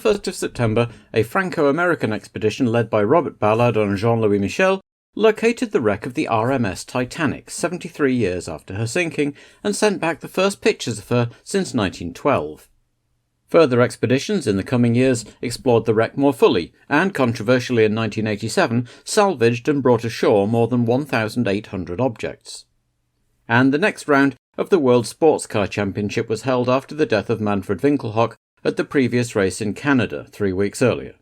1st of September, a Franco-American expedition led by Robert Ballard and Jean-Louis Michel located the wreck of the RMS Titanic 73 years after her sinking and sent back the first pictures of her since 1912. Further expeditions in the coming years explored the wreck more fully and, controversially in 1987, salvaged and brought ashore more than 1,800 objects. And the next round of the World Sportscar Championship was held after the death of Manfred Winkelhock at the previous race in Canada 3 weeks earlier.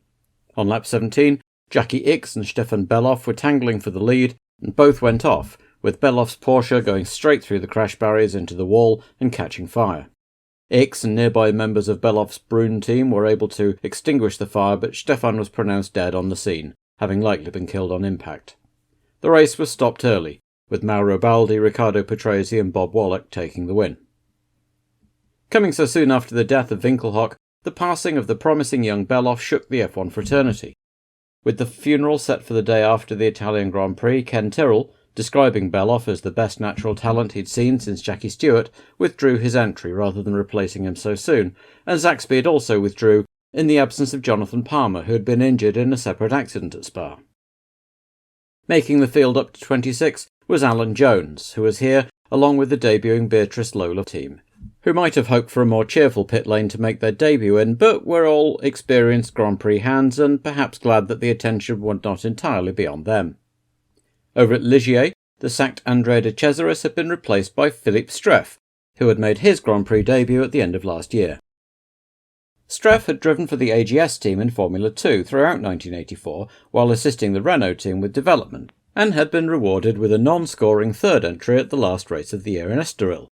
On lap 17, Jackie Ickx and Stefan Bellof were tangling for the lead, and both went off, with Bellof's Porsche going straight through the crash barriers into the wall and catching fire. Ickx and nearby members of Bellof's Brune team were able to extinguish the fire, but Stefan was pronounced dead on the scene, having likely been killed on impact. The race was stopped early, with Mauro Baldi, Riccardo Patrese and Bob Wallach taking the win. Coming so soon after the death of Winkelhock, the passing of the promising young Bellof shook the F1 fraternity. With the funeral set for the day after the Italian Grand Prix, Ken Tyrrell, describing Bellof as the best natural talent he'd seen since Jackie Stewart, withdrew his entry rather than replacing him so soon, and Zak Speed also withdrew in the absence of Jonathan Palmer, who had been injured in a separate accident at Spa. Making the field up to 26 was Alan Jones, who was here along with the debuting Beatrice Lola team, who might have hoped for a more cheerful pit lane to make their debut in, but were all experienced Grand Prix hands and perhaps glad that the attention would not entirely be on them. Over at Ligier, the sacked Andrea de Cesaris had been replaced by Philippe Streff, who had made his Grand Prix debut at the end of last year. Streff had driven for the AGS team in Formula 2 throughout 1984 while assisting the Renault team with development, and had been rewarded with a non-scoring third entry at the last race of the year in Estoril.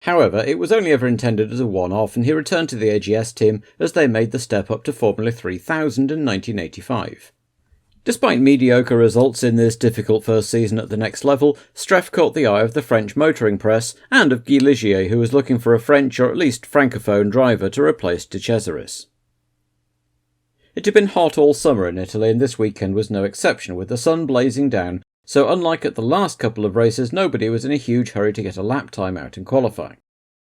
However, it was only ever intended as a one-off, and he returned to the AGS team as they made the step up to Formula 3000 in 1985. Despite mediocre results in this difficult first season at the next level, Streff caught the eye of the French motoring press and of Guy Ligier, who was looking for a French or at least francophone driver to replace de Cesaris. It had been hot all summer in Italy, and this weekend was no exception, with the sun blazing down, so unlike at the last couple of races, nobody was in a huge hurry to get a lap time out in qualifying.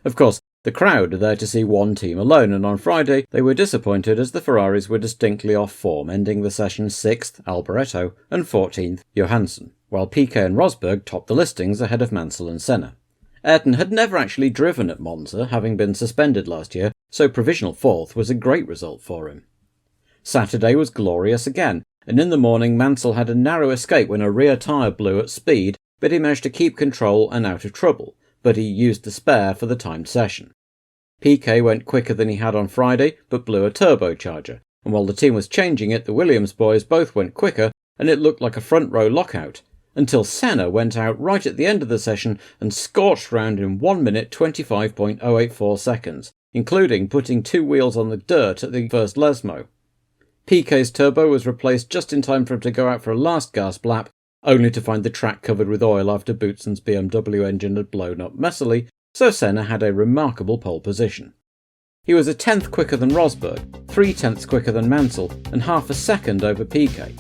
Of course, the crowd are there to see one team alone, and on Friday they were disappointed as the Ferraris were distinctly off form, ending the session 6th, Alboreto, and 14th, Johansson, while Piquet and Rosberg topped the listings ahead of Mansell and Senna. Ayrton had never actually driven at Monza, having been suspended last year, so provisional 4th was a great result for him. Saturday was glorious again, and in the morning Mansell had a narrow escape when a rear tyre blew at speed, but he managed to keep control and out of trouble, but he used the spare for the timed session. Piquet went quicker than he had on Friday, but blew a turbocharger, and while the team was changing it, the Williams boys both went quicker, and it looked like a front row lockout, until Senna went out right at the end of the session and scorched round in 1 minute 25.084 seconds, including putting 2 wheels on the dirt at the first Lesmo. Piquet's turbo was replaced just in time for him to go out for a last gasp lap, only to find the track covered with oil after Bootson's BMW engine had blown up messily, so Senna had a remarkable pole position. He was a tenth quicker than Rosberg, 3/10 quicker than Mansell, and half a second over Piquet.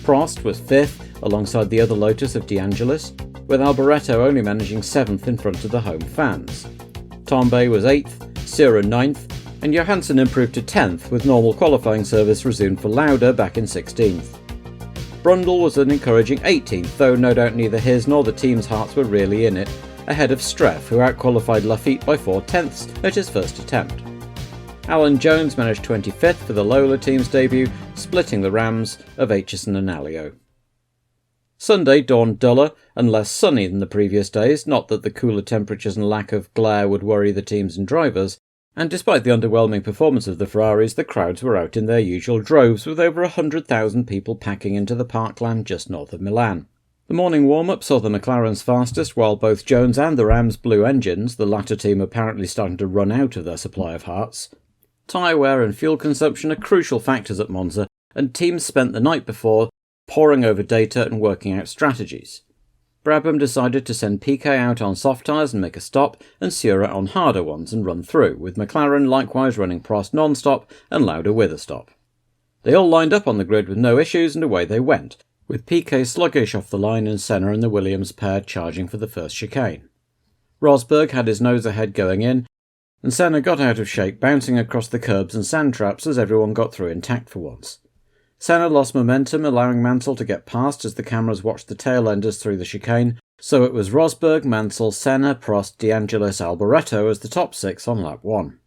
Prost was 5th, alongside the other Lotus of De Angelis, with Alboreto only managing 7th in front of the home fans. Tambay was 8th, Sira 9th, and Johansson improved to 10th, with normal qualifying service resumed for Lauda back in 16th. Brundle was an encouraging 18th, though no doubt neither his nor the team's hearts were really in it, ahead of Streff, who outqualified Lafitte by 4/10 at his first attempt. Alan Jones managed 25th for the Lola team's debut, splitting the Rams of Aitchison and Alio. Sunday dawned duller and less sunny than the previous days, not that the cooler temperatures and lack of glare would worry the teams and drivers, and despite the underwhelming performance of the Ferraris, the crowds were out in their usual droves, with over 100,000 people packing into the parkland just north of Milan. The morning warm-up saw the McLarens fastest, while both Jones and the Rams blew engines, the latter team apparently starting to run out of their supply of hearts. Tyre wear and fuel consumption are crucial factors at Monza, and teams spent the night before poring over data and working out strategies. Brabham decided to send Piquet out on soft tyres and make a stop, and Sura on harder ones and run through, with McLaren likewise running Prost non-stop and Lauda with a stop. They all lined up on the grid with no issues, and away they went, with Piquet sluggish off the line and Senna and the Williams pair charging for the first chicane. Rosberg had his nose ahead going in, and Senna got out of shape, bouncing across the curbs and sand traps as everyone got through intact for once. Senna lost momentum, allowing Mansell to get past as the cameras watched the tail enders through the chicane, so it was Rosberg, Mansell, Senna, Prost, De Angelis, Alboreto as the top 6 on lap 1.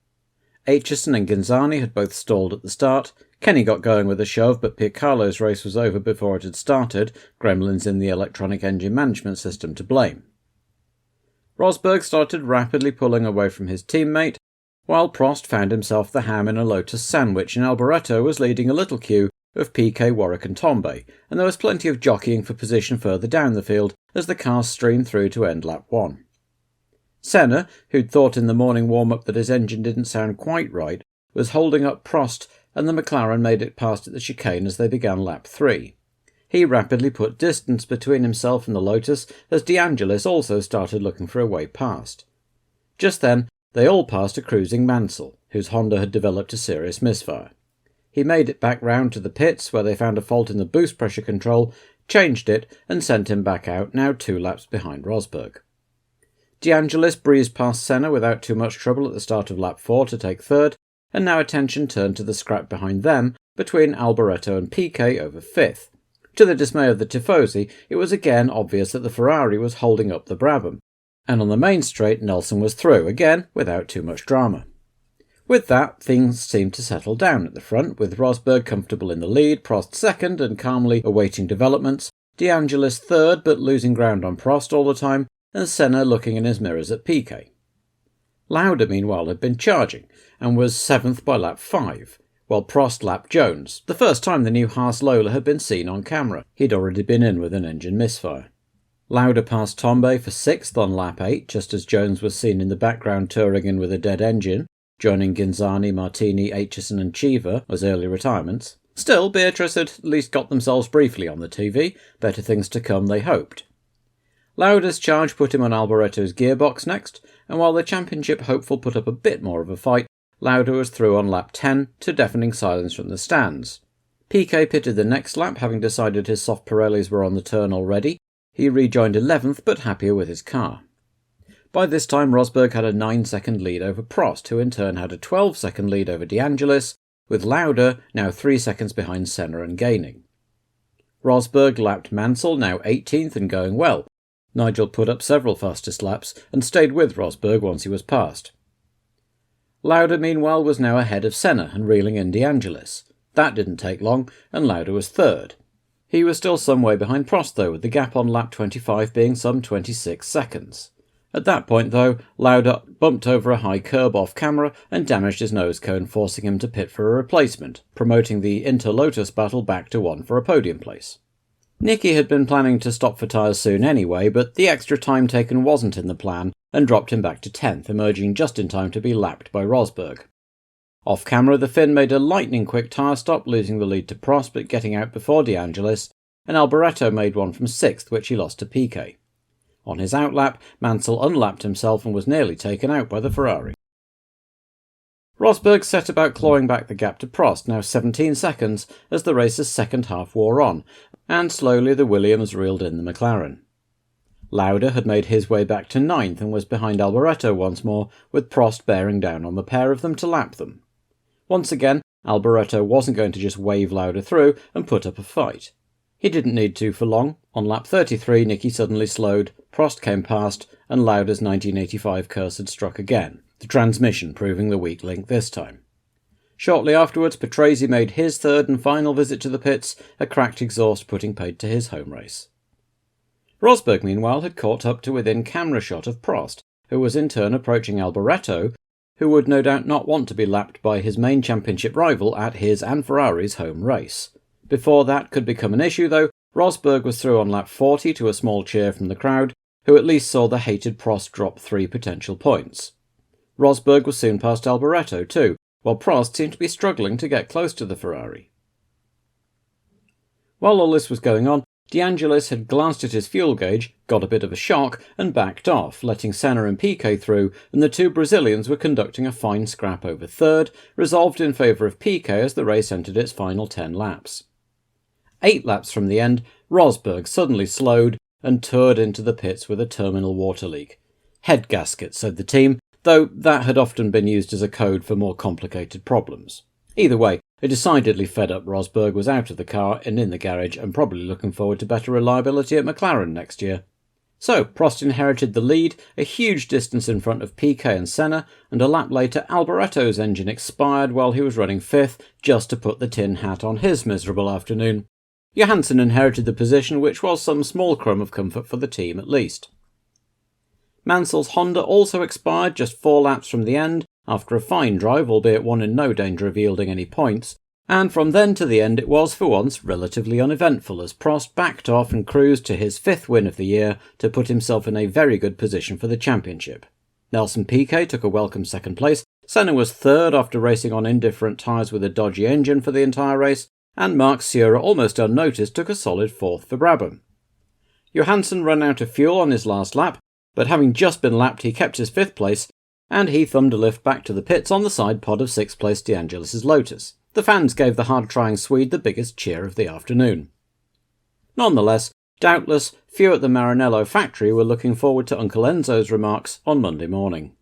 Aitchison and Ghinzani had both stalled at the start. Kenny got going with a shove, but Piercarlo's race was over before it had started, gremlins in the electronic engine management system to blame. Rosberg started rapidly pulling away from his teammate, while Prost found himself the ham in a Lotus sandwich, and Alboreto was leading a little queue of Piquet, Warwick and Tambay, and there was plenty of jockeying for position further down the field as the cars streamed through to end lap 1. Senna, who'd thought in the morning warm-up that his engine didn't sound quite right, was holding up Prost, and the McLaren made it past at the chicane as they began lap 3. He rapidly put distance between himself and the Lotus as De Angelis also started looking for a way past. Just then, they all passed a cruising Mansell, whose Honda had developed a serious misfire. He made it back round to the pits where they found a fault in the boost pressure control, changed it and sent him back out, now 2 laps behind Rosberg. De Angelis breezed past Senna without too much trouble at the start of lap 4 to take third, and now attention turned to the scrap behind them between Alboreto and Piquet over 5th. To the dismay of the Tifosi, it was again obvious that the Ferrari was holding up the Brabham, and on the main straight Nelson was through, again without too much drama. With that, things seemed to settle down at the front, with Rosberg comfortable in the lead, Prost second and calmly awaiting developments, De Angelis third but losing ground on Prost all the time, and Senna looking in his mirrors at Piquet. Lauda, meanwhile, had been charging, and was 7th by lap 5, while Prost lapped Jones, the first time the new Haas Lola had been seen on camera. He'd already been in with an engine misfire. Lauda passed Tambay for 6th on lap 8, just as Jones was seen in the background touring in with a dead engine, joining Ghinzani, Martini, Aitchison and Cheever as early retirements. Still, Beatrice had at least got themselves briefly on the TV, better things to come they hoped. Lauda's charge put him on Alboreto's gearbox next, and while the championship hopeful put up a bit more of a fight, Lauda was through on lap 10 to deafening silence from the stands. Piquet pitted the next lap, having decided his soft Pirellis were on the turn already. He rejoined 11th, but happier with his car. By this time, Rosberg had a 9-second lead over Prost, who in turn had a 12-second lead over De Angelis, with Lauda now 3 seconds behind Senna and gaining. Rosberg lapped Mansell, now 18th and going well. Nigel put up several fastest laps and stayed with Rosberg once he was passed. Lauda, meanwhile, was now ahead of Senna and reeling in De Angelis. That didn't take long, and Lauda was third. He was still some way behind Prost, though, with the gap on lap 25 being some 26 seconds. At that point, though, Lauda bumped over a high curb off camera and damaged his nose cone, forcing him to pit for a replacement, promoting the Inter-Lotus battle back to one for a podium place. Nicky had been planning to stop for tyres soon anyway, but the extra time taken wasn't in the plan and dropped him back to 10th, emerging just in time to be lapped by Rosberg. Off camera, the Finn made a lightning-quick tyre stop, losing the lead to Prost but getting out before De Angelis, and Alboreto made one from 6th, which he lost to Piquet. On his outlap, Mansell unlapped himself and was nearly taken out by the Ferrari. Rosberg set about clawing back the gap to Prost, now 17 seconds, as the race's second half wore on, and slowly the Williams reeled in the McLaren. Lauda had made his way back to 9th and was behind Alboreto once more, with Prost bearing down on the pair of them to lap them. Once again, Alboreto wasn't going to just wave Lauda through and put up a fight. He didn't need to for long. On lap 33, Nicky suddenly slowed, Prost came past, and Lauda's 1985 curse had struck again, the transmission proving the weak link this time. Shortly afterwards, Patrese made his third and final visit to the pits, a cracked exhaust putting paid to his home race. Rosberg, meanwhile, had caught up to within camera shot of Prost, who was in turn approaching Alboreto, who would no doubt not want to be lapped by his main championship rival at his and Ferrari's home race. Before that could become an issue, though, Rosberg was through on lap 40 to a small cheer from the crowd, who at least saw the hated Prost drop 3 potential points. Rosberg was soon past Alboreto too, while Prost seemed to be struggling to get close to the Ferrari. While all this was going on, De Angelis had glanced at his fuel gauge, got a bit of a shock, and backed off, letting Senna and Piquet through, and the two Brazilians were conducting a fine scrap over third, resolved in favour of Piquet as the race entered its final 10 laps. 8 laps from the end, Rosberg suddenly slowed and toured into the pits with a terminal water leak. "Head gasket," said the team. though that had often been used as a code for more complicated problems. Either way, a decidedly fed-up Rosberg was out of the car and in the garage, and probably looking forward to better reliability at McLaren next year. So, Prost inherited the lead, a huge distance in front of Piquet and Senna, and a lap later Alboreto's engine expired while he was running 5th, just to put the tin hat on his miserable afternoon. Johansson inherited the position, which was some small crumb of comfort for the team at least. Mansell's Honda also expired just 4 laps from the end, after a fine drive, albeit one in no danger of yielding any points, and from then to the end it was for once relatively uneventful as Prost backed off and cruised to his 5th win of the year to put himself in a very good position for the championship. Nelson Piquet took a welcome 2nd place, Senna was 3rd after racing on indifferent tyres with a dodgy engine for the entire race, and Marc Surer, almost unnoticed, took a solid 4th for Brabham. Johansson ran out of fuel on his last lap, but having just been lapped he kept his 5th place, and he thumbed a lift back to the pits on the side pod of 6th place De Angelis' Lotus. The fans gave the hard-trying Swede the biggest cheer of the afternoon. Nonetheless, doubtless, few at the Maranello factory were looking forward to Uncle Enzo's remarks on Monday morning.